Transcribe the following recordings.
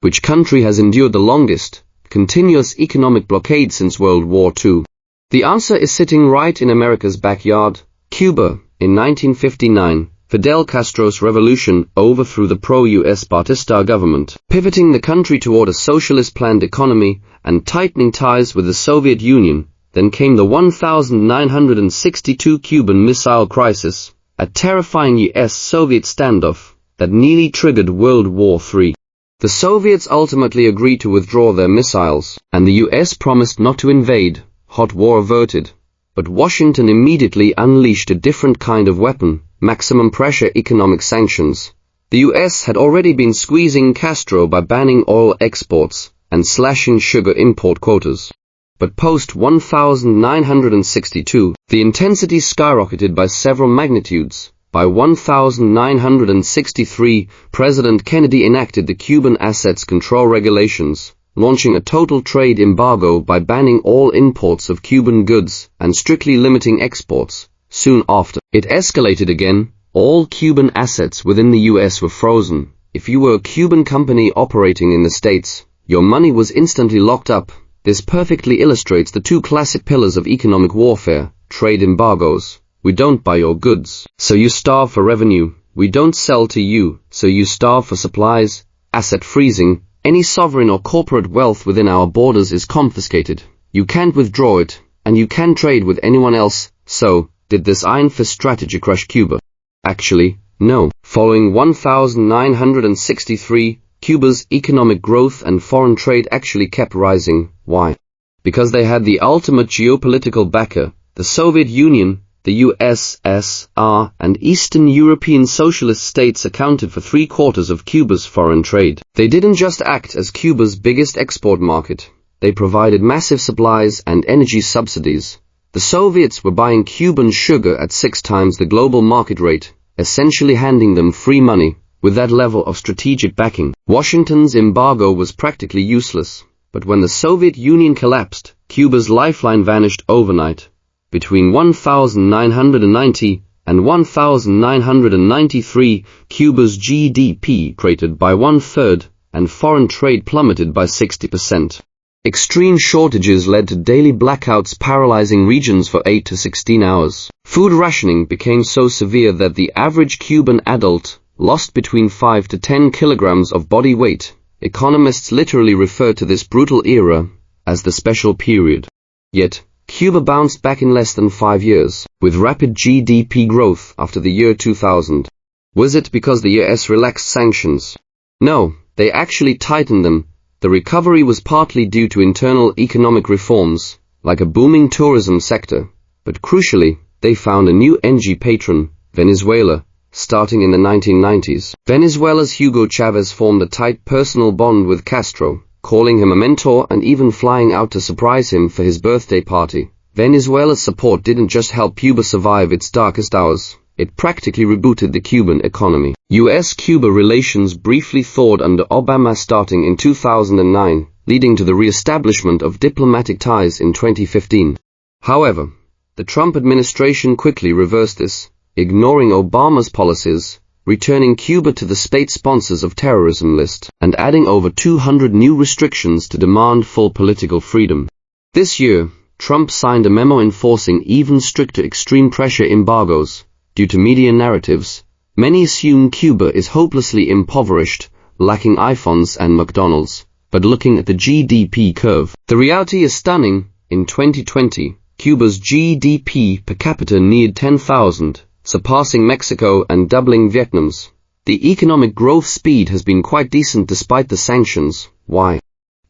Which country has endured the longest, continuous economic blockade since World War II? The answer is sitting right in America's backyard, Cuba. In 1959, Fidel Castro's revolution overthrew the pro-US Batista government, pivoting the country toward a socialist planned economy and tightening ties with the Soviet Union. Then came the 1962 Cuban Missile Crisis, a terrifying US-Soviet standoff that nearly triggered World War III. The Soviets ultimately agreed to withdraw their missiles, and the US promised not to invade. Hot war averted. But Washington immediately unleashed a different kind of weapon, maximum pressure economic sanctions. The US had already been squeezing Castro by banning oil exports and slashing sugar import quotas. But post-1962, the intensity skyrocketed by several magnitudes. By 1963, President Kennedy enacted the Cuban Assets Control Regulations, launching a total trade embargo by banning all imports of Cuban goods and strictly limiting exports. Soon after, it escalated again. All Cuban assets within the US were frozen. If you were a Cuban company operating in the States, your money was instantly locked up. This perfectly illustrates the two classic pillars of economic warfare: trade embargoes. We don't buy your goods, so you starve for revenue. We don't sell to you, so you starve for supplies. Asset freezing. Any sovereign or corporate wealth within our borders is confiscated. You can't withdraw it, and you can't trade with anyone else. So, did this Iron Fist strategy crush Cuba? Actually, no. Following 1963, Cuba's economic growth and foreign trade actually kept rising. Why? Because they had the ultimate geopolitical backer, the Soviet Union. The USSR and Eastern European socialist states accounted for 3/4 of Cuba's foreign trade. They didn't just act as Cuba's biggest export market. They provided massive supplies and energy subsidies. The Soviets were buying Cuban sugar at 6 times the global market rate, essentially handing them free money. With that level of strategic backing, Washington's embargo was practically useless. But when the Soviet Union collapsed, Cuba's lifeline vanished overnight. Between 1990 and 1993, Cuba's GDP cratered by 1/3, and foreign trade plummeted by 60%. Extreme shortages led to daily blackouts paralyzing regions for 8 to 16 hours. Food rationing became so severe that the average Cuban adult lost between 5 to 10 kilograms of body weight. Economists literally refer to this brutal era as the special period. Yet, Cuba bounced back in less than 5 years, with rapid GDP growth after the year 2000. Was it because the US relaxed sanctions? No, they actually tightened them. The recovery was partly due to internal economic reforms, like a booming tourism sector. But crucially, they found a new energy patron, Venezuela, starting in the 1990s. Venezuela's Hugo Chavez formed a tight personal bond with Castro, calling him a mentor and even flying out to surprise him for his birthday party. Venezuela's support didn't just help Cuba survive its darkest hours, it practically rebooted the Cuban economy. US-Cuba relations briefly thawed under Obama starting in 2009, leading to the re-establishment of diplomatic ties in 2015. However, the Trump administration quickly reversed this, ignoring Obama's policies, returning Cuba to the state sponsors of terrorism list, and adding over 200 new restrictions to demand full political freedom. This year, Trump signed a memo enforcing even stricter extreme pressure embargoes. Due to media narratives, many assume Cuba is hopelessly impoverished, lacking iPhones and McDonald's. But looking at the GDP curve, the reality is stunning. In 2020, Cuba's GDP per capita neared 10,000. Surpassing Mexico and doubling Vietnam's. The economic growth speed has been quite decent despite the sanctions. Why?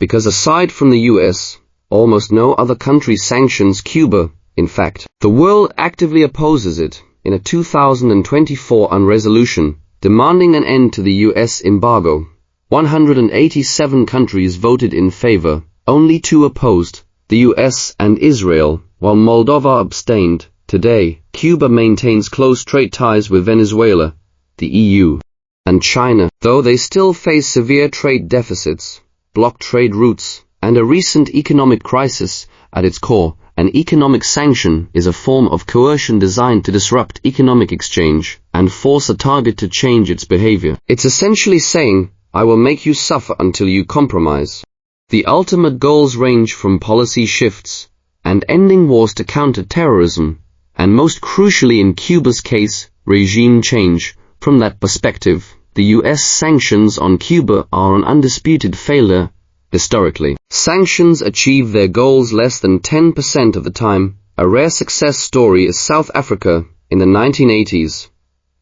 Because aside from the US, almost no other country sanctions Cuba. In fact, the world actively opposes it. In a 2024 resolution demanding an end to the US embargo, 187 countries voted in favor, only 2 opposed, the US and Israel, while Moldova abstained. Today, Cuba maintains close trade ties with Venezuela, the EU, and China, though they still face severe trade deficits, blocked trade routes, and a recent economic crisis. At its core, an economic sanction is a form of coercion designed to disrupt economic exchange and force a target to change its behavior. It's essentially saying, I will make you suffer until you compromise. The ultimate goals range from policy shifts and ending wars to counter terrorism, and most crucially in Cuba's case, regime change. From that perspective, the US sanctions on Cuba are an undisputed failure historically. Sanctions achieve their goals less than 10% of the time. A rare success story is South Africa in the 1980s.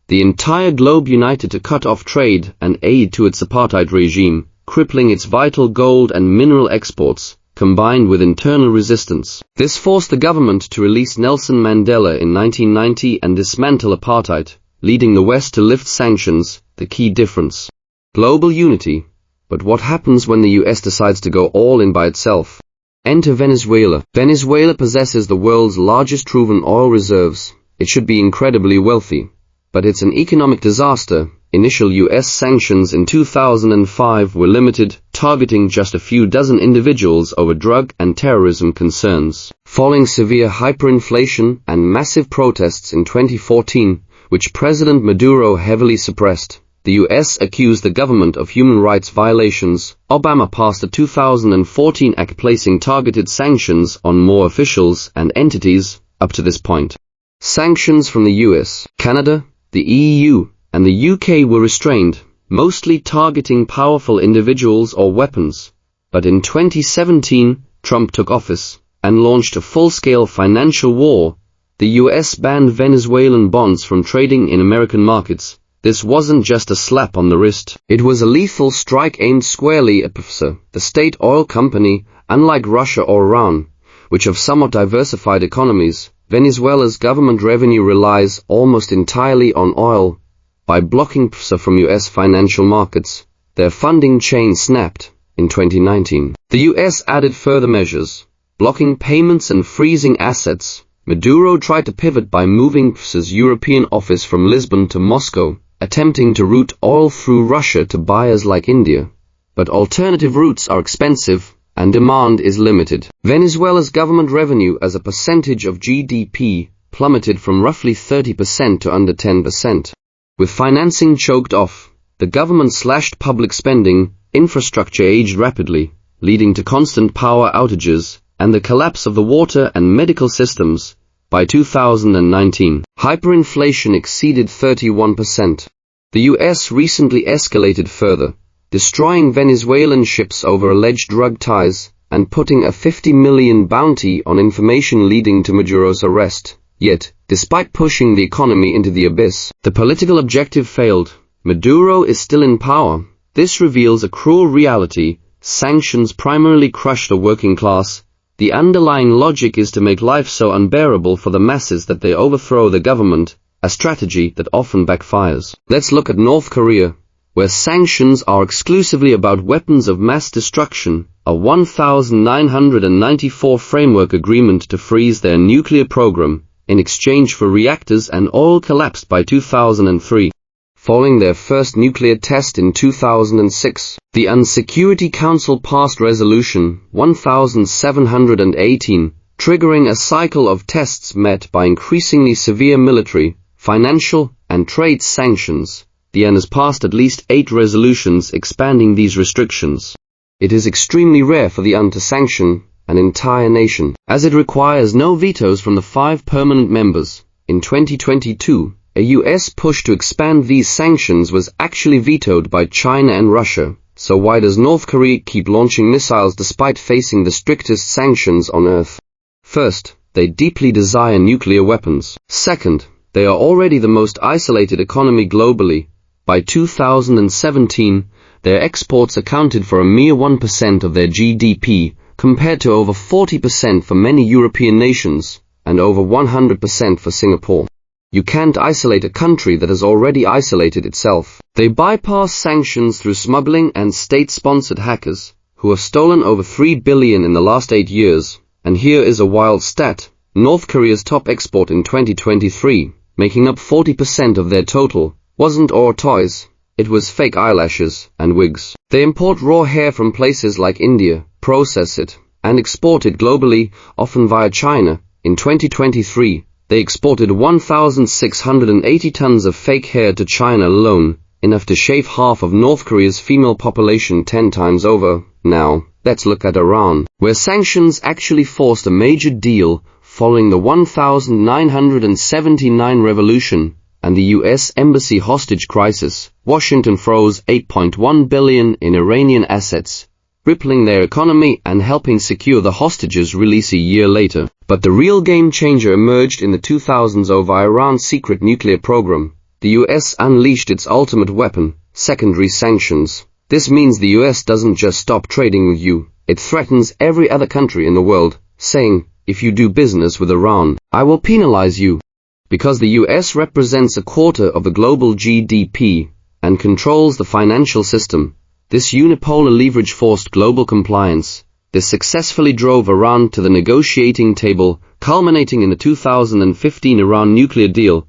The entire globe united to cut off trade and aid to its apartheid regime, crippling its vital gold and mineral exports, combined with internal resistance. This forced the government to release Nelson Mandela in 1990 and dismantle apartheid, leading the West to lift sanctions, the key difference. Global unity. But what happens when the US decides to go all in by itself? Enter Venezuela. Venezuela possesses the world's largest proven oil reserves. It should be incredibly wealthy. But it's an economic disaster. Initial US sanctions in 2005 were limited, targeting just a few dozen individuals over drug and terrorism concerns. Following severe hyperinflation and massive protests in 2014, which President Maduro heavily suppressed, the US accused the government of human rights violations. Obama passed the 2014 act placing targeted sanctions on more officials and entities up to this point. Sanctions from the US, Canada, the EU, and the UK were restrained, mostly targeting powerful individuals or weapons. But in 2017, Trump took office and launched a full-scale financial war. The US banned Venezuelan bonds from trading in American markets. This wasn't just a slap on the wrist. It was a lethal strike aimed squarely at PDVSA, the state oil company. Unlike Russia or Iran, which have somewhat diversified economies, Venezuela's government revenue relies almost entirely on oil. By blocking PDVSA from US financial markets, their funding chain snapped. In 2019, the US added further measures, blocking payments and freezing assets. Maduro tried to pivot by moving PDVSA's European office from Lisbon to Moscow, attempting to route oil through Russia to buyers like India. But alternative routes are expensive, and demand is limited. Venezuela's government revenue as a percentage of GDP plummeted from roughly 30% to under 10%. With financing choked off, the government slashed public spending, infrastructure aged rapidly, leading to constant power outages, and the collapse of the water and medical systems. By 2019, hyperinflation exceeded 31%. The US recently escalated further, destroying Venezuelan ships over alleged drug ties, and putting a $50 million bounty on information leading to Maduro's arrest. Yet, despite pushing the economy into the abyss, the political objective failed. Maduro is still in power. This reveals a cruel reality. Sanctions primarily crush the working class. The underlying logic is to make life so unbearable for the masses that they overthrow the government, a strategy that often backfires. Let's look at North Korea, where sanctions are exclusively about weapons of mass destruction. A 1994 framework agreement to freeze their nuclear program in exchange for reactors and oil collapsed by 2003. Following their first nuclear test in 2006, the UN Security Council passed Resolution 1718, triggering a cycle of tests met by increasingly severe military, financial, and trade sanctions. The UN has passed at least 8 resolutions expanding these restrictions. It is extremely rare for the UN to sanction an entire nation, as it requires no vetoes from the 5 permanent members. In 2022, a US push to expand these sanctions was actually vetoed by China and Russia. So why does North Korea keep launching missiles despite facing the strictest sanctions on Earth? First, they deeply desire nuclear weapons. Second, they are already the most isolated economy globally. By 2017, their exports accounted for a mere 1% of their GDP, compared to over 40% for many European nations, and over 100% for Singapore. You can't isolate a country that has already isolated itself. They bypass sanctions through smuggling and state-sponsored hackers, who have stolen over $3 billion in the last 8 years. And here is a wild stat. North Korea's top export in 2023, making up 40% of their total, wasn't ore toys. It was fake eyelashes and wigs. They import raw hair from places like India, process it, and export it globally, often via China. In 2023, they exported 1,680 tons of fake hair to China alone, enough to shave half of North Korea's female population 10 times over. Now, let's look at Iran, where sanctions actually forced a major deal following the 1979 revolution and the U.S. embassy hostage crisis. Washington froze $8.1 billion in Iranian assets, rippling their economy and helping secure the hostages' release a year later. But the real game changer emerged in the 2000s over Iran's secret nuclear program. The U.S. unleashed its ultimate weapon, secondary sanctions. This means the U.S. doesn't just stop trading with you, it threatens every other country in the world, saying, if you do business with Iran, I will penalize you. Because the U.S. represents a quarter of the global GDP and controls the financial system, this unipolar leverage forced global compliance. This successfully drove Iran to the negotiating table, culminating in the 2015 Iran nuclear deal.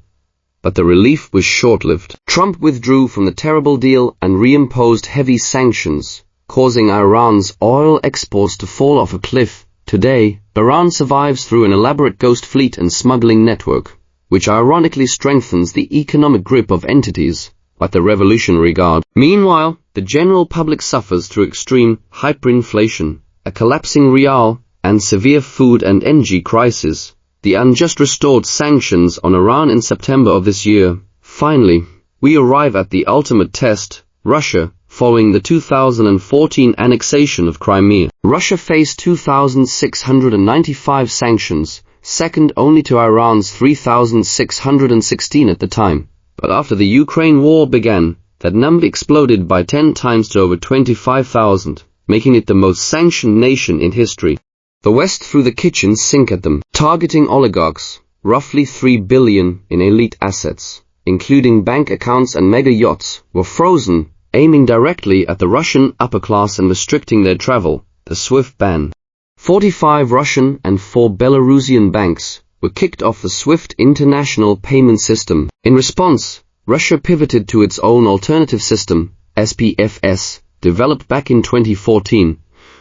But the relief was short-lived. Trump withdrew from the terrible deal and reimposed heavy sanctions, causing Iran's oil exports to fall off a cliff. Today, Iran survives through an elaborate ghost fleet and smuggling network, which ironically strengthens the economic grip of entities like the Revolutionary Guard. Meanwhile, the general public suffers through extreme hyperinflation, a collapsing rial, and severe food and energy crisis. The unjust restored sanctions on Iran in September of this year. Finally, we arrive at the ultimate test, Russia, following the 2014 annexation of Crimea. Russia faced 2,695 sanctions, second only to Iran's 3,616 at the time. But after the Ukraine war began, that number exploded by 10 times to over 25,000, making it the most sanctioned nation in history. The West threw the kitchen sink at them, targeting oligarchs, roughly $3 billion in elite assets, including bank accounts and mega yachts, were frozen, aiming directly at the Russian upper class and restricting their travel, the SWIFT ban. 45 Russian and 4 Belarusian banks were kicked off the SWIFT international payment system. In response, Russia pivoted to its own alternative system, SPFS, developed back in 2014,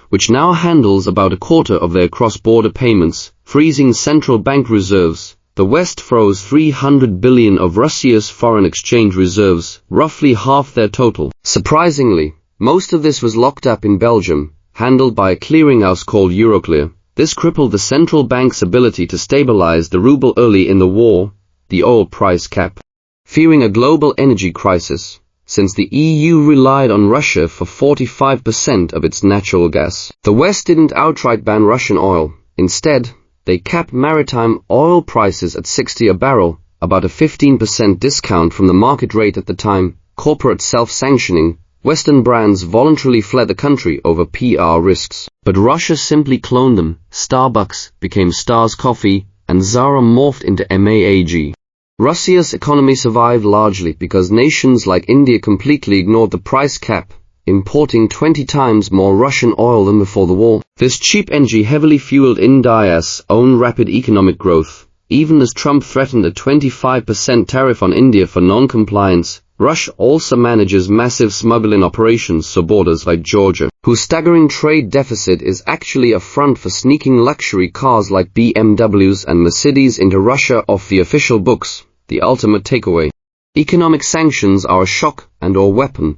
which now handles about a quarter of their cross-border payments, freezing central bank reserves. The West froze $300 billion of Russia's foreign exchange reserves, roughly half their total. Surprisingly, most of this was locked up in Belgium, handled by a clearinghouse called Euroclear. This crippled the central bank's ability to stabilize the ruble early in the war, the oil price cap. Fearing a global energy crisis, since the EU relied on Russia for 45% of its natural gas, the West didn't outright ban Russian oil. Instead, they capped maritime oil prices at $60 a barrel, about a 15% discount from the market rate at the time. Corporate self-sanctioning, Western brands voluntarily fled the country over PR risks. But Russia simply cloned them. Starbucks became Stars Coffee, and Zara morphed into MAAG. Russia's economy survived largely because nations like India completely ignored the price cap, importing 20 times more Russian oil than before the war. This cheap energy heavily fueled India's own rapid economic growth. Even as Trump threatened a 25% tariff on India for non-compliance, Russia also manages massive smuggling operations through borders like Georgia, whose staggering trade deficit is actually a front for sneaking luxury cars like BMWs and Mercedes into Russia off the official books. The ultimate takeaway. Economic sanctions are a shock and/or weapon.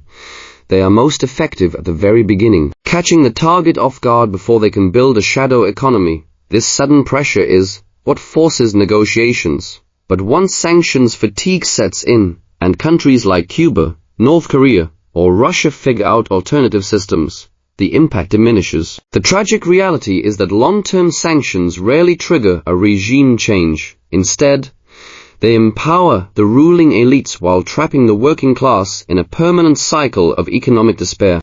They are most effective at the very beginning, catching the target off guard before they can build a shadow economy. This sudden pressure is what forces negotiations. But once sanctions fatigue sets in, and countries like Cuba, North Korea, or Russia figure out alternative systems, the impact diminishes. The tragic reality is that long-term sanctions rarely trigger a regime change. Instead, they empower the ruling elites while trapping the working class in a permanent cycle of economic despair.